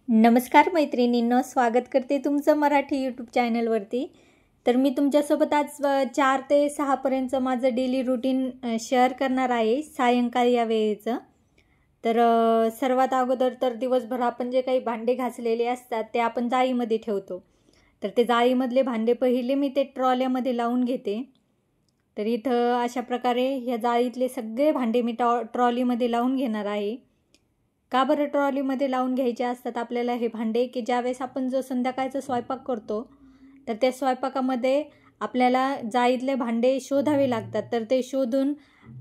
नमस्कार मैत्रिणींनो, स्वागत करते तुमचं मराठी यूट्यूब चॅनलवरती। तर मी तुमच्यासोबत आज 4 ते 6 पर्यंत माझं डेली रूटीन शेअर करणार आहे, सायंकाळी या वेळेचं। तर सर्वात अगोदर तर दिवसभर आपण जे काही भांडे घासलेले असतात ते आपण जाळीमध्ये ठेवतो। तर ते जाळीमधले भांडे पहिले मी ते ट्रॉल्यामध्ये लावून घेते। तर इथं अशा प्रकारे ह्या जाळीतले सगळे भांडे मी ट्रॉलीमध्ये लावून घेणार आहे। का बरं ट्रॉलीमध्ये लावून घ्यायचे असतात आपल्याला हे भांडे, की ज्यावेळेस आपण जो संध्याकाळचा स्वयंपाक करतो तर त्या स्वयंपाकामध्ये आपल्याला जाळीतले भांडे शोधावे लागतात। तर ते शोधून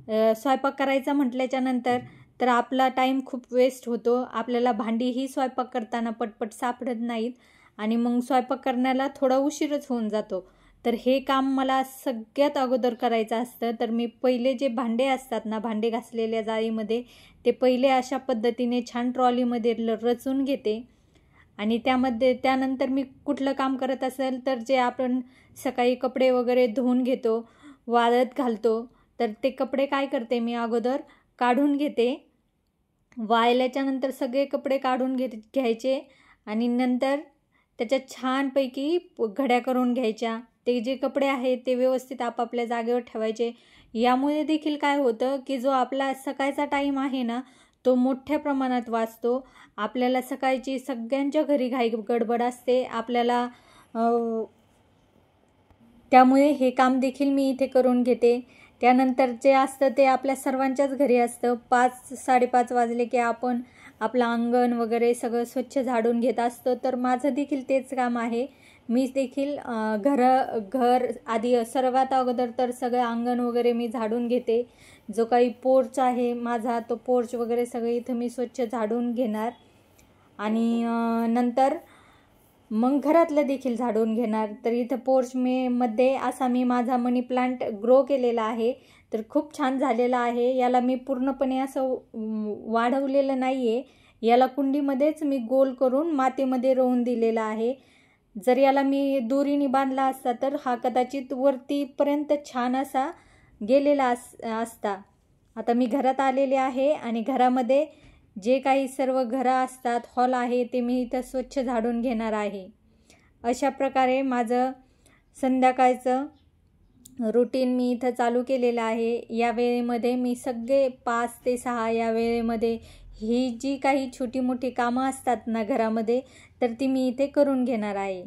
स्वयंपाक करायचा म्हटल्याच्या नंतर तर आपला टाईम खूप वेस्ट होतो। आपल्याला भांडीही स्वयंपाक करताना पटपट सापडत नाहीत आणि मग स्वयंपाक करण्याला थोडा उशीरच होऊन जातो। तर हे काम मला सगळ्यात अगोदर करायचं असतं। तर मी पहिले जे भांडे असतात ना, भांडे घासलेल्या जाळीमध्ये, ते पहिले अशा पद्धतीने छान ट्रॉलीमध्ये रचून घेते आणि त्यानंतर मी कुठलं काम करत असेल तर जे आपण सकाळी कपडे वगैरे धुवून घेतो, वाळत घालतो, तर ते कपडे काय करते मी अगोदर काढून घेते। वाळल्याच्या नंतर सगळे कपडे काढून घ्यायचे आणि नंतर त्याच्यात छानपैकी घड्या करून घ्यायच्या। ते जे कपडे आहेत ते व्यवस्थित आपापल्या जागेवर ठेवायचे। यामुळे देखील काय होतं की जो आपला सकाळचा टाईम आहे ना, तो मोठ्या प्रमाणात वाचतो। आपल्याला सकाळची सगळ्यांच्या घरी घाई गडबड असते आपल्याला, त्यामुळे हे काम देखील मी इथे करून घेते। त्यानंतर जे असतं ते आपल्या सर्वांच्याच घरी असतं। 5-5:30 वाजले की आपण आपलं अंगण वगैरे सगळं स्वच्छ झाडून घेत असतो। तर माझं देखील तेच काम आहे। मी देखील घर आधी सर्वात अगोदर तर सगळं अंगण वगैरे मी झाडून घेते। जो काही पोर्च आहे माझा, तो पोर्च वगैरे सगळं इथं मी स्वच्छ झाडून घेणार आणि नंतर मग घरातलं देखील झाडून घेणार। तर इथं पोर्च मध्ये असा मी माझा मनी प्लांट ग्रो केलेला आहे। तर खूप छान झालेला आहे। याला मी पूर्णपणे असं वाढवलेलं नाही आहे, याला कुंडीमध्येच मी गोल करून मातीमध्ये रोवून दिलेला आहे। जर याला मी दोरीने बांधला असता तर हा कदाचित वरतीपर्यंत छान असा गेलेला असता। आता मी घरात आलेले आहे आणि घरामध्ये जे काही सर्व घरं असतात, हॉल आहे, ते मी इथं स्वच्छ झाडून घेणार आहे। अशा प्रकारे माझं संध्याकाळचं रूटीन मी इथं चालू केलेलं आहे। या वेळेमध्ये मी सगळे 5 ते 6 या वेळेमध्ये ही जी काही छोटी मोठी कामं असतात ना घरामध्ये, तर ती मी इथे करून घेणार आहे।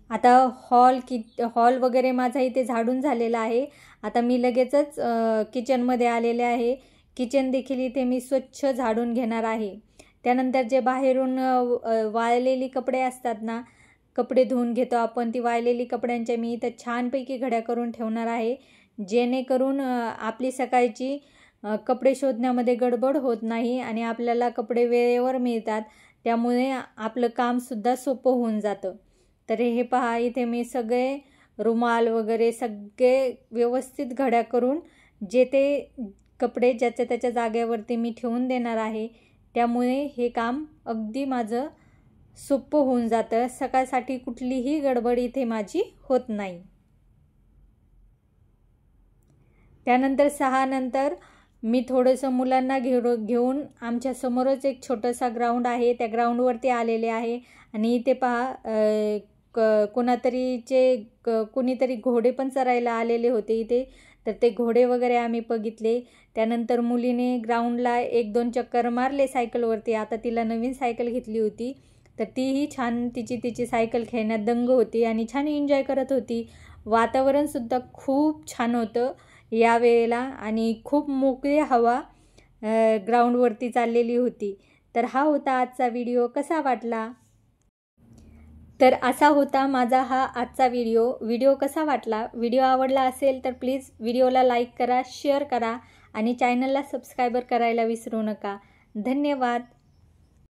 आता हॉल वगैरे माझा इथे झाडून झालेला आहे। आता मी लगेचच किचनमध्ये आलेले आहे। किचन देखील इथे मी स्वच्छ झाडून घेणार आहे। त्यानंतर जे बाहेरून वाळलेली कपडे असतात ना, कपडे धुवून घेतो आपण, ती वाळलेली कपड्यांच्या मी इथं छानपैकी घड्या करून ठेवणार आहे, जेणेकरून आपली सकाळची कपडे शोधण्यामध्ये गडबड होत नाही आणि आपल्याला कपडे वेळेवर मिळतात। त्यामुळे आपलं कामसुद्धा सोपं होऊन जातं। तर हे पहा, इथे मी सगळे रुमाल वगैरे सगळे व्यवस्थित घड्या करून जे ते कपडे ज्याच्या त्याच्या जागेवरती मी ठेवून देणार आहे। त्यामुळे हे काम अगदी माझं सोपं होऊन जातं। सकाळसाठी कुठलीही गडबड इथे माझी होत नाही। त्यानंतर 6 नंतर मी थोडंसं मुलांना घेऊन आमच्या समोरच एक छोटासा ग्राउंड आहे, त्या ग्राउंडवरती आलेले आहे आणि इथे पहा कोणीतरी घोडे पण चरायला आलेले होते इथे। तर ते घोडे वगैरे आम्ही बघितले। त्यानंतर मुलीने ग्राउंडला 1-2 चक्कर मारले सायकलवरती। आता तिला नवीन सायकल घेतली होती, तर तीही छान तिची सायकल खेळण्यात दंग होती आणि छान एन्जॉय करत होती। वातावरणसुद्धा खूप छान होतं या वेळेला आणि खूप मोकळी हवा ग्राउंडवरती चाललेली होती। तर हा होता आजचा व्हिडिओ। कसा वाटला? तर असा होता माझा हा आजचा व्हिडिओ कसा वाटला? व्हिडिओ आवडला असेल तर प्लीज व्हिडिओला लाईक करा, शेअर करा आणि चॅनलला सबस्क्राईब करायला विसरू नका। धन्यवाद।